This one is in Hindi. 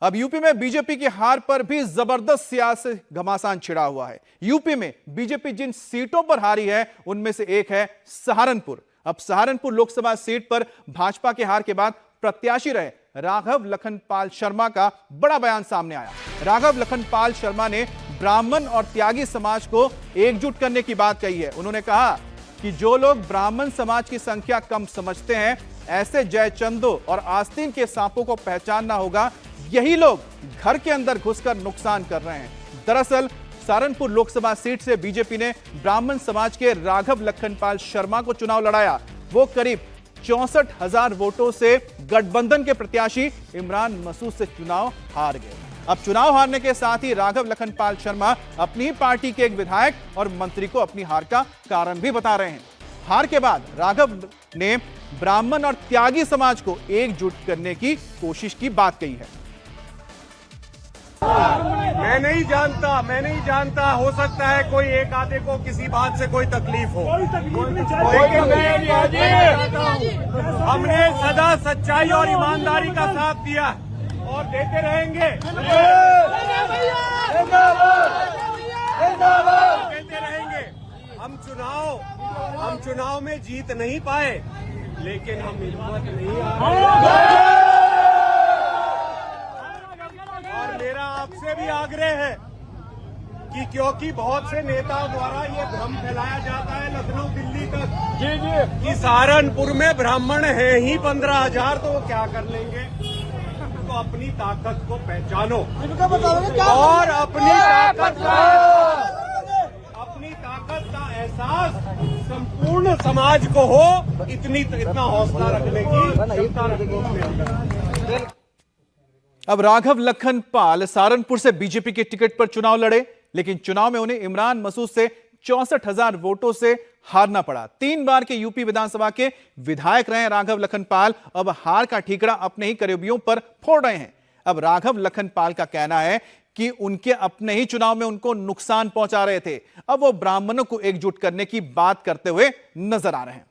अब यूपी में बीजेपी की हार पर भी जबरदस्त सियासी घमासान छिड़ा हुआ है। यूपी में बीजेपी जिन सीटों पर हारी है उनमें से एक है सहारनपुर। अब सहारनपुर लोकसभा सीट पर भाजपा के हार के बाद प्रत्याशी रहे राघव लखनपाल शर्मा का बड़ा बयान सामने आया। राघव लखनपाल शर्मा ने ब्राह्मण और त्यागी समाज को एकजुट करने की बात कही है। उन्होंने कहा कि जो लोग ब्राह्मण समाज की संख्या कम समझते हैं, ऐसे जयचंदो और आस्तीन के सांपों को पहचानना होगा। यही लोग घर के अंदर घुसकर नुकसान कर रहे हैं। दरअसल सहारनपुर लोकसभा सीट से बीजेपी ने ब्राह्मण समाज के राघव लखनपाल शर्मा को चुनाव लड़ाया। वो करीब 64,000 वोटों से गठबंधन के प्रत्याशी इमरान मसूद से चुनाव हार गए। अब चुनाव हारने के साथ ही राघव लखनपाल शर्मा अपनी ही पार्टी के एक विधायक और मंत्री को अपनी हार का कारण भी बता रहे हैं। हार के बाद राघव ने ब्राह्मण और त्यागी समाज को एकजुट करने की कोशिश की बात कही है। मैं नहीं जानता, हो सकता है कोई एक आधे को किसी बात से कोई तकलीफ हो, हमने सदा सच्चाई और ईमानदारी का साथ दिया और देते रहेंगे। हम चुनाव में जीत नहीं पाए, लेकिन हम हिम्मत नहीं हारे। और मेरा आपसे भी आग्रह है कि क्योंकि बहुत से नेताओं द्वारा ये भ्रम फैलाया जाता है लखनऊ दिल्ली तक कि सहारनपुर में ब्राह्मण है ही 15,000, तो वो क्या कर लेंगे। तो अपनी ताकत को पहचानो और अपनी ताकत का एहसास संपूर्ण समाज को हो, इतना हौसला रखने की क्षमता रखो अपने अंदर। अब राघव लखनपाल सहारनपुर से बीजेपी के टिकट पर चुनाव लड़े, लेकिन चुनाव में उन्हें इमरान मसूद से 64,000 वोटों से हारना पड़ा। 3 बार के यूपी विधानसभा के विधायक रहे राघव लखनपाल अब हार का ठीकरा अपने ही करीबियों पर फोड़ रहे हैं। अब राघव लखनपाल का कहना है कि उनके अपने ही चुनाव में उनको नुकसान पहुंचा रहे थे। अब वो ब्राह्मणों को एकजुट करने की बात करते हुए नजर आ रहे हैं।